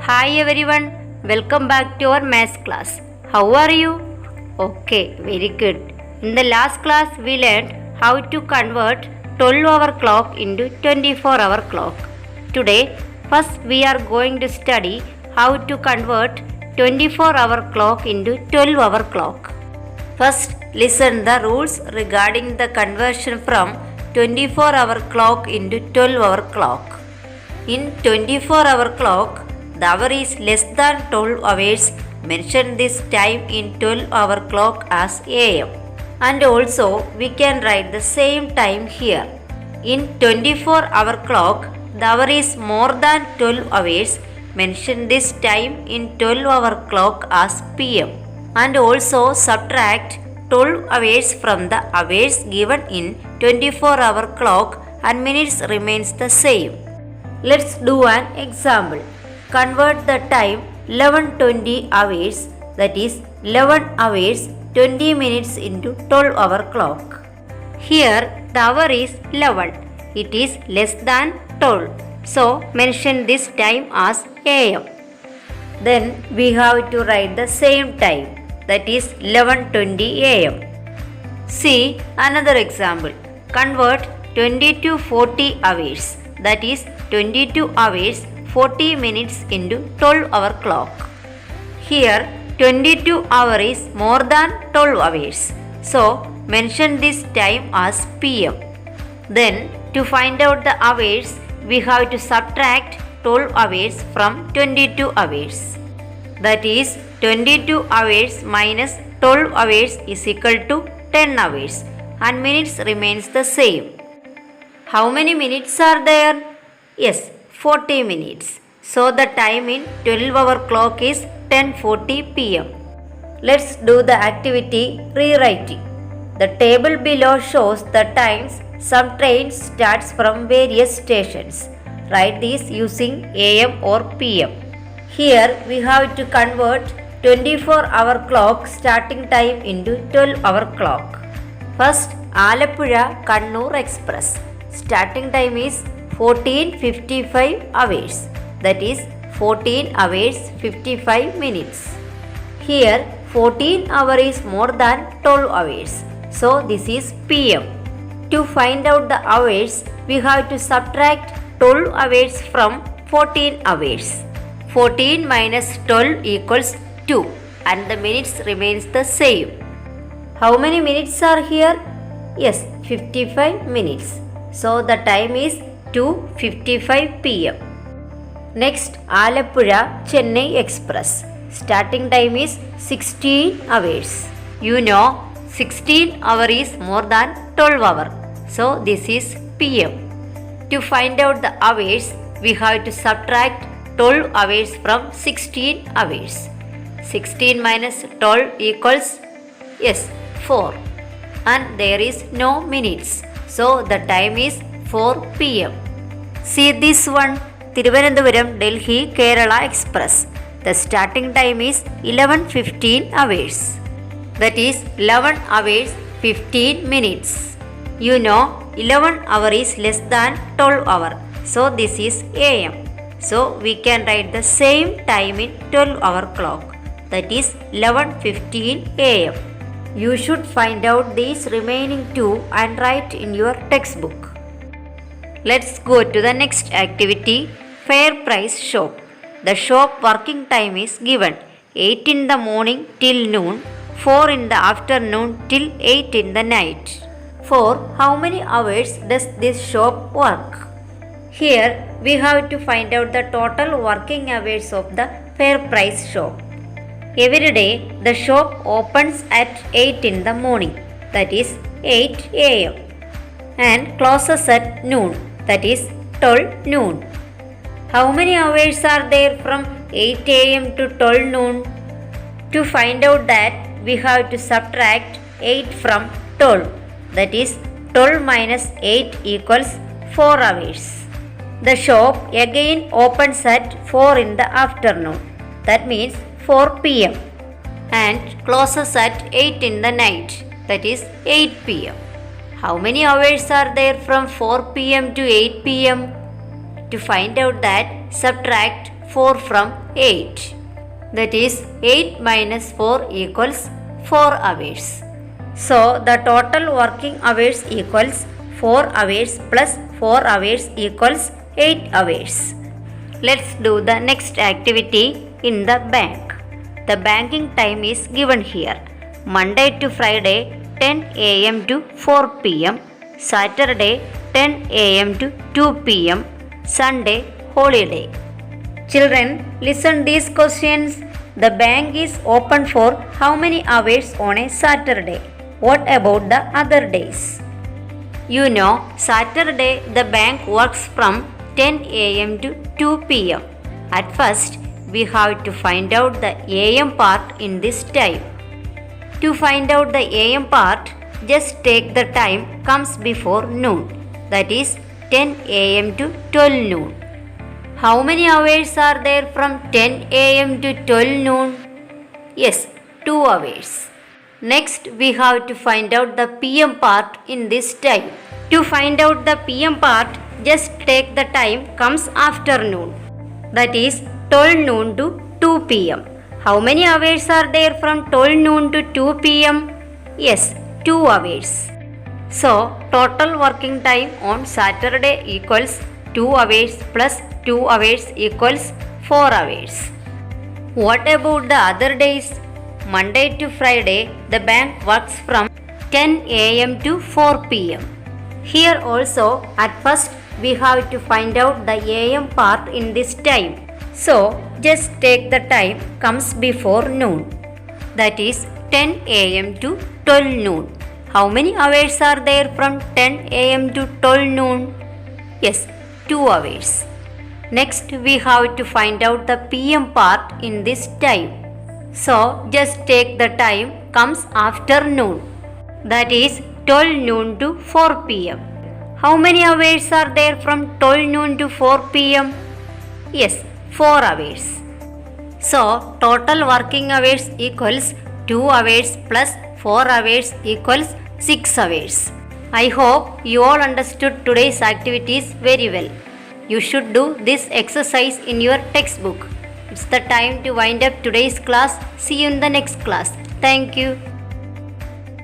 Hi everyone, welcome back to our maths class. How are you? Okay, very good. In the last class we learned how to convert 12-hour clock into 24-hour clock. Today, first we are going to study how to convert 24-hour clock into 12-hour clock. First, listen the rules regarding the conversion from 24-hour clock into 12-hour clock. In 24-hour clock, the hour is less than 12 hours. Mention this time in 12-hour clock as AM. And also, we can write the same time here. In 24-hour clock, the hour is more than 12 hours. Mention this time in 12-hour clock as PM. And also subtract 12 hours from the hours given in 24-hour clock and minutes remains the same. Let's do an example. Convert the time 11:20 hours, that is 11 hours 20 minutes into 12-hour clock. Here the hour is 11. It is less than 12. So mention this time as AM. Then we have to write the same time, that is 11:20 AM. See another example. Convert 20 to 40 hours, that is 22 hours 40 minutes into 12-hour clock. Here 22 hour is more than 12 hours. So mention this time as PM. Then to find out the hours, we have to subtract 12 hours from 22 hours. That is 22 hours minus 12 hours is equal to 10 hours and minutes remains the same. How many minutes are there? Yes, 40 minutes. So the time in 12-hour clock is 10:40 PM. Let's do the activity rewriting. The table below shows the times some trains starts from various stations. Write these using AM or PM. Here we have to convert 24-hour clock starting time into 12-hour clock. First, Alappuzha Kannur Express. Starting time is 14:55 hours, that is 14 hours 55 minutes. Here 14 hour is more than 12 hours, so this is PM. To find out the hours, we have to subtract 12 hours from 14 hours. 14 minus 12 equals 2 and the minutes remains the same. How many minutes are here? Yes, 55 minutes. So the time is 2:55 PM. Next, Alappuzha Chennai Express. Starting time is 16 hours. You know 16 hour is more than 12 hour. So this is PM. To find out the hours, we have to subtract 12 hours from 16 hours. 16 minus 12 equals, yes, 4. And there is no minutes. So the time is 4 PM. See this one, Thiruvananthapuram Delhi Kerala Express. The starting time is 11:15 hours. That is 11 hours 15 minutes. You know 11 hour is less than 12 hour. So this is AM. So we can write the same time in 12-hour clock. That is 11:15 AM. You should find out these remaining two and write in your textbook. Let's go to the next activity, Fair Price Shop. The shop working time is given 8 in the morning till noon, 4 in the afternoon till 8 in the night. For how many hours does this shop work? Here we have to find out the total working hours of the Fair Price Shop. Every day the shop opens at 8 in the morning, that is 8 AM, and closes at noon, that is 12 noon. How many hours are there from 8 AM to 12 noon? To find out that, we have to subtract 8 from 12, that is 12 minus 8 equals 4 hours. The shop again opens at 4 in the afternoon, that means 4 PM, and closes at 8 in the night, that is 8 PM. How many hours are there from 4 PM to 8 PM? To find out that, subtract 4 from 8. That is 8 minus 4 equals 4 hours. So the total working hours equals 4 hours plus 4 hours equals 8 hours. Let's do the next activity in the bank. The banking time is given here. Monday to Friday 10 a.m. to 4 p.m. Saturday 10 a.m. to 2 p.m. Sunday holiday. Children, listen these questions. The bank is open for how many hours on a Saturday? What about the other days? You know, Saturday the bank works from 10 a.m. to 2 p.m. At first, we have to find out the a.m. part in this time. To find out the a.m. part, just take the time comes before noon. That is 10 a.m. to 12 noon. How many hours are there from 10 a.m. to 12 noon? Yes, 2 hours. Next, we have to find out the p.m. part in this time. To find out the p.m. part, just take the time comes after noon. That is 12 noon to 2 p.m. How many hours are there from 12 noon to 2 p.m.? Yes, 2 hours. So, total working time on Saturday equals 2 hours plus 2 hours equals 4 hours. What about the other days? Monday to Friday, the bank works from 10 a.m. to 4 p.m. Here also, at first, we have to find out the a.m. part in this time. So, just take the time comes before noon. That is 10 a.m. to 12 noon. How many hours are there from 10 a.m. to 12 noon? Yes, 2 hours. Next, we have to find out the p.m. part in this time. So, just take the time comes after noon. That is 12 noon to 4 p.m. How many hours are there from 12 noon to 4 p.m.? Yes, 4 hours. So, total working hours equals 2 hours plus 4 hours equals 6 hours. I hope you all understood today's activities very well. You should do this exercise in your textbook. It's the time to wind up today's class. See you in the next class. Thank you.